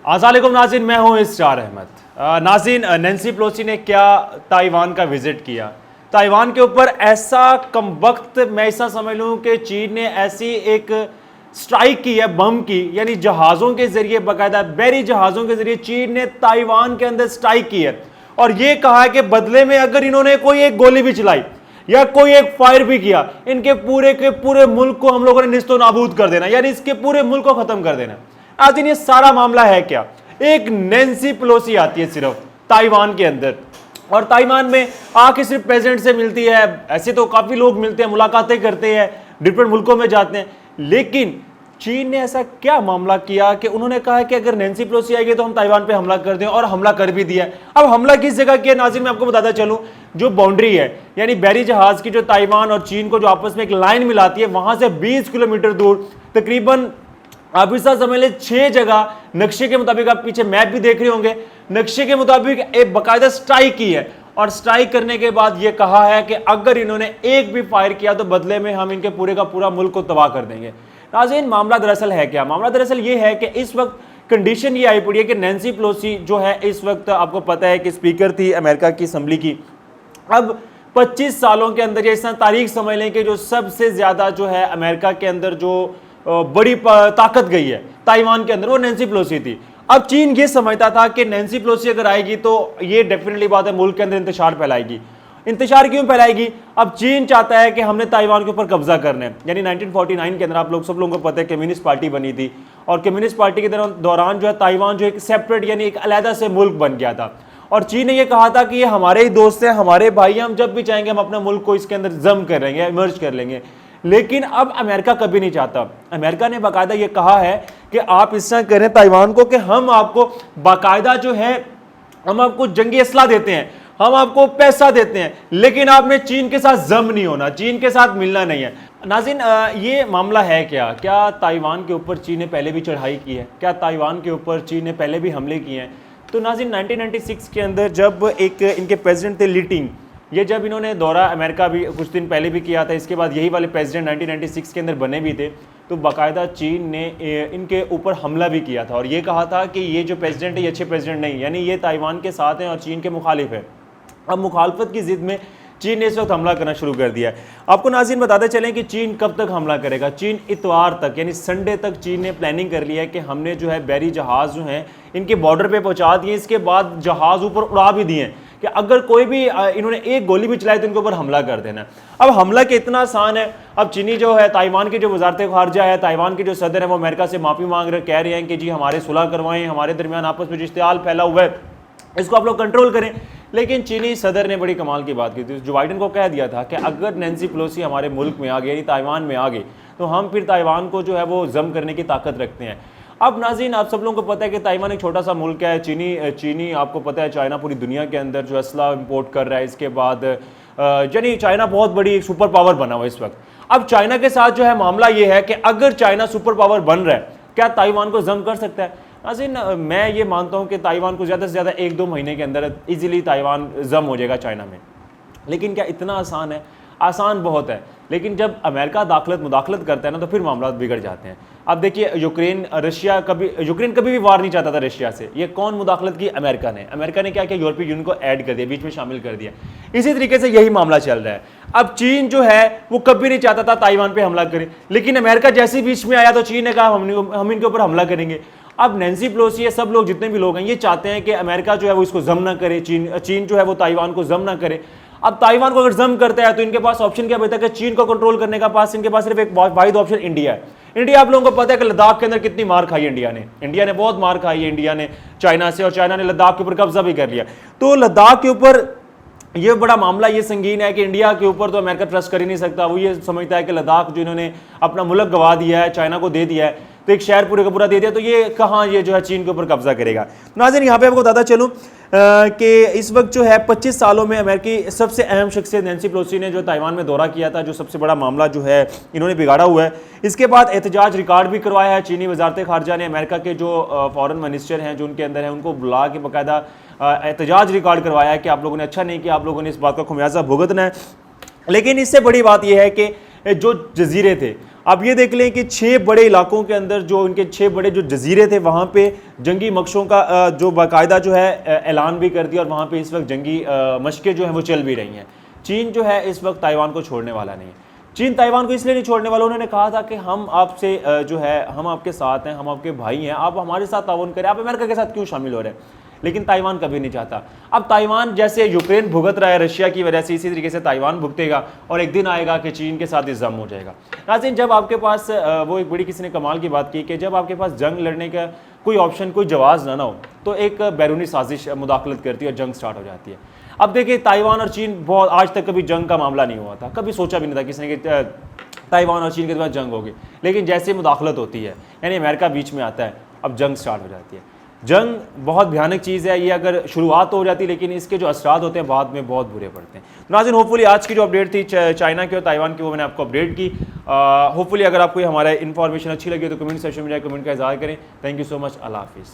अस्सलामुअलैकुम नाज़रीन, मैं हूं इसरार अहमद। नाज़रीन, नैन्सी पेलोसी ने क्या ताइवान का विजिट किया। ताइवान के ऊपर ऐसा कमबख्त, मैं ऐसा समझ लूं कि चीन ने ऐसी एक स्ट्राइक की है, बम की, यानी जहाज़ों के जरिए, बाकायदा बहरी जहाज़ों के जरिए चीन ने ताइवान के अंदर स्ट्राइक की है और यह कहा है कि बदले में अगर इन्होंने कोई एक गोली भी चलाई या कोई एक फायर भी किया, इनके पूरे के पूरे मुल्क को हम लोगों ने निस्तो नाबूद कर देना, यानी इसके पूरे मुल्क को खत्म कर देना। आज ये सारा मामला है क्या? एक नैन्सी पेलोसी आती है सिर्फ ताइवान के अंदर और ताइवान में आके सिर्फ प्रेसिडेंट से मिलती है। ऐसे तो काफी लोग मिलते हैं, मुलाकातें करते हैं, डिफरेंट मुल्कों में जाते हैं, लेकिन चीन ने ऐसा क्या मामला किया कि उन्होंने कहा कि अगर नैन्सी पेलोसी आएगी तो हम ताइवान पे हमला कर दें, और हमला कर भी दिया। अब हमला किस जगह किया नाज़रीन, मैं आपको बताता चलूं, जो बाउंड्री है यानी बहरी जहाज की, जो ताइवान और चीन को जो आपस में एक लाइन मिलाती है, वहां से 20 किलोमीटर दूर तकरीबन आप इस समझ लें 6 जगह नक्शे के मुताबिक, आप पीछे मैप भी देख रहे होंगे, नक्शे के मुताबिक एक बाकायदा स्ट्राइक की है। और स्ट्राइक करने के बाद यह कहा है कि अगर इन्होंने एक भी फायर किया तो बदले में हम इनके पूरे का पूरा मुल्क को तबाह कर देंगे। नाज़रीन, मामला दरअसल है क्या? मामला दरअसल ये है कि इस वक्त कंडीशन ये आई पड़ी है कि नैन्सी पेलोसी जो है इस वक्त, आपको पता है कि स्पीकर थी अमेरिका की असम्बली की। अब 25 सालों के अंदर, इस तारीख समझ लें कि जो सबसे ज्यादा जो है अमेरिका के अंदर जो बड़ी ताकत गई है ताइवान के अंदर, वो नैन्सी पेलोसी थी। अब चीन ये समझता था कि नैन्सी पेलोसी अगर आएगी तो ये डेफिनेटली बात है मुल्क के अंदर इंतशार फैलाएगी। इंतशार क्यों फैलाएगी? अब चीन चाहता है कि हमने ताइवान के ऊपर कब्जा करना है। यानी 1949 के अंदर आप लोग सब लोगों को पता है कम्युनिस्ट पार्टी बनी थी और कम्युनिस्ट पार्टी के दौरान जो है ताइवान जो एक सेपरेट यानी एक अलहदा से मुल्क बन गया था और चीन ने यह कहा था कि ये हमारे ही दोस्त हैं, हमारे भाई हैं, हम जब भी चाहेंगे हम अपना मुल्क को इसके अंदर जम कर लेंगे, इमर्ज कर लेंगे। लेकिन अब अमेरिका कभी नहीं चाहता। अमेरिका ने बाकायदा ये कहा है कि आप इस तरह करें ताइवान को कि हम आपको बाकायदा जो है, हम आपको जंगी असला देते हैं, हम आपको पैसा देते हैं, लेकिन आपने चीन के साथ जम नहीं होना, चीन के साथ मिलना नहीं है। नाज़रीन, ये मामला है क्या? क्या ताइवान के ऊपर चीन ने पहले भी चढ़ाई की है? क्या ताइवान के ऊपर चीन ने पहले भी हमले किए हैं? तो नाज़रीन, 1996 के अंदर जब एक इनके प्रेसिडेंट थे लीटिंग, ये जब इन्होंने दौरा अमेरिका भी कुछ दिन पहले भी किया था, इसके बाद यही वाले प्रेसिडेंट 1996 के अंदर बने भी थे, तो बाकायदा चीन ने इनके ऊपर हमला भी किया था और ये कहा था कि ये जो प्रेसिडेंट है ये अच्छे प्रेसिडेंट नहीं, यानी ये ताइवान के साथ हैं और चीन के मुखालिफ है। अब मुखालफत की जिद में चीन ने इस वक्त हमला करना शुरू कर दिया है। आपको नाज़रीन बताते चलें कि चीन कब तक हमला करेगा। चीन इतवार तक यानी संडे तक चीन ने प्लानिंग कर लिया है कि हमने जो है बहरी जहाज़ जो हैं इनके बॉर्डर पे पहुंचा दिए, इसके बाद जहाज़ ऊपर उड़ा भी दिए कि अगर कोई भी इन्होंने एक गोली भी चलाई तो इनके ऊपर हमला कर देना। अब हमला के इतना आसान है। अब चीनी जो है, ताइवान की जो वजारत खारजा है, ताइवान के जो सदर है, वो अमेरिका से माफ़ी मांग रहे, कह रहे हैं कि जी हमारे सुलह करवाएं, हमारे दरमियान आपस में जो इश्तियाल फैला हुआ है इसको आप लोग कंट्रोल करें। लेकिन चीनी सदर ने बड़ी कमाल की बात की थी, जो बाइडन को कह दिया था कि अगर नैन्सी पेलोसी हमारे मुल्क में आ गई, यानी ताइवान में आ गई, तो हम फिर ताइवान को जो है वो जम करने की ताकत रखते हैं। अब नाज़रीन, आप सब लोगों को पता है कि ताइवान एक छोटा सा मुल्क है। चीनी आपको पता है चाइना पूरी दुनिया के अंदर जो असला इंपोर्ट कर रहा है, इसके बाद यानी चाइना बहुत बड़ी एक सुपर पावर बना हुआ है इस वक्त। अब चाइना के साथ जो है मामला ये है कि अगर चाइना सुपर पावर बन रहा है, क्या ताइवान को जम कर सकता है? नाज़रीन, मैं ये मानता हूँ कि ताइवान को ज़्यादा से ज़्यादा 1-2 महीने के अंदर इजीली ताइवान जम हो जाएगा चाइना में। लेकिन क्या इतना आसान है? आसान बहुत है, लेकिन जब अमेरिका मुदाखलत करता है ना तो फिर मामला बिगड़ जाते हैं। अब देखिए, यूक्रेन कभी भी वार नहीं चाहता था रशिया से। ये कौन मुदाखलत की? अमेरिका ने क्या किया? यूरोपीय यूनियन को ऐड कर दिया, बीच में शामिल कर दिया। इसी तरीके से यही मामला चल रहा है। अब चीन जो है वो कभी नहीं चाहता था ताइवान पे हमला करे, लेकिन अमेरिका जैसे बीच में आया तो चीन ने कहा हम इनके ऊपर हमला करेंगे। अब नैन्सी पेलोसी, ये सब लोग जितने भी लोग हैं, ये चाहते हैं कि अमेरिका जो है वो इसको जम ना करे, चीन जो है वो ताइवान को जम ना करे। अब ताइवान को अगर जम करता है तो इनके पास ऑप्शन क्या बचता है? चीन को कंट्रोल करने का पास इनके पास सिर्फ एक वाहिद ऑप्शन इंडिया है। इंडिया, आप लोगों को पता है कि लद्दाख के अंदर कितनी मार खाई इंडिया ने बहुत मार खाई है इंडिया ने चाइना से, और चाइना ने लद्दाख के ऊपर कब्जा भी कर लिया। तो लद्दाख के ऊपर ये बड़ा मामला ये संगीन है कि इंडिया के ऊपर तो अमेरिका ट्रस्ट कर ही नहीं सकता। वो ये समझता है कि लद्दाख जो इन्होंने अपना मुल्क गवा दिया है, चाइना को दे दिया है, तो एक शहर पूरे का पूरा दे दिया, तो ये कहाँ ये जो है चीन के ऊपर कब्जा करेगा। नाज़रीन, यहाँ पे आपको बताता चलूँ कि इस वक्त जो है 25 सालों में अमेरिकी सबसे अहम शख्सियत नैन्सी पेलोसी ने जो ताइवान में दौरा किया था, जो सबसे बड़ा मामला जो है इन्होंने बिगाड़ा हुआ है। इसके बाद एहतजाज रिकॉर्ड भी करवाया है। चीनी वजारत खारजा ने अमेरिका के जो फॉरेन मिनिस्टर हैं जो उनके अंदर हैं, उनको बुला के बाकायदा एहतजाज रिकॉर्ड करवाया है कि आप लोगों ने अच्छा नहीं किया, आप लोगों ने इस बात का खुमियाजा भुगतना है। लेकिन इससे बड़ी बात यह है कि जो जजीरे थे, आप ये देख लें कि 6 बड़े इलाकों के अंदर जो इनके 6 बड़े जो जजीरे थे वहाँ पे जंगी मशकों का जो बाकायदा जो है ऐलान भी कर दिया और वहाँ पे इस वक्त जंगी मशकें जो हैं वो चल भी रही हैं। चीन जो है इस वक्त ताइवान को छोड़ने वाला नहीं है। चीन ताइवान को इसलिए नहीं छोड़ने वाला, उन्होंने कहा था कि हम आपसे जो है हम आपके साथ हैं, हम आपके भाई हैं, आप हमारे साथ ताउन करें, आप अमेरिका के साथ क्यों शामिल हो रहे हैं। लेकिन ताइवान कभी नहीं चाहता। अब ताइवान जैसे यूक्रेन भुगत रहा है रशिया की वजह से, इसी तरीके से ताइवान भुगतेगा और एक दिन आएगा कि चीन के साथ इस जम हो जाएगा। नाज़रीन, जब आपके पास वो एक बड़ी किसी ने कमाल की बात की कि जब आपके पास जंग लड़ने का कोई ऑप्शन, कोई जवाज़ ना हो, तो एक बैरूनी साजिश मुदाखलत करती है और जंग स्टार्ट हो जाती है। अब देखिए, ताइवान और चीन बहुत आज तक कभी जंग का मामला नहीं हुआ था, कभी सोचा भी नहीं था किसी ने कि ताइवान और चीन के बाद जंग होगी। लेकिन जैसे मुदाखलत होती है, यानी अमेरिका बीच में आता है, अब जंग स्टार्ट हो जाती है। जंग बहुत भयानक चीज़ है, ये अगर शुरुआत हो जाती, लेकिन इसके जो असरात होते हैं बाद में बहुत बुरे पड़ते हैं। तो नाज़रीन, होपफुली आज की जो अपडेट थी चाइना की और ताइवान की, वो मैंने आपको अपडेट की। होपफुली अगर आपको हमारा इन्फॉर्मेशन अच्छी लगी तो कमेंट सेक्शन में जाकर कमेंट का इज़हार करें। Thank you so much. अल्लाह हाफिज़।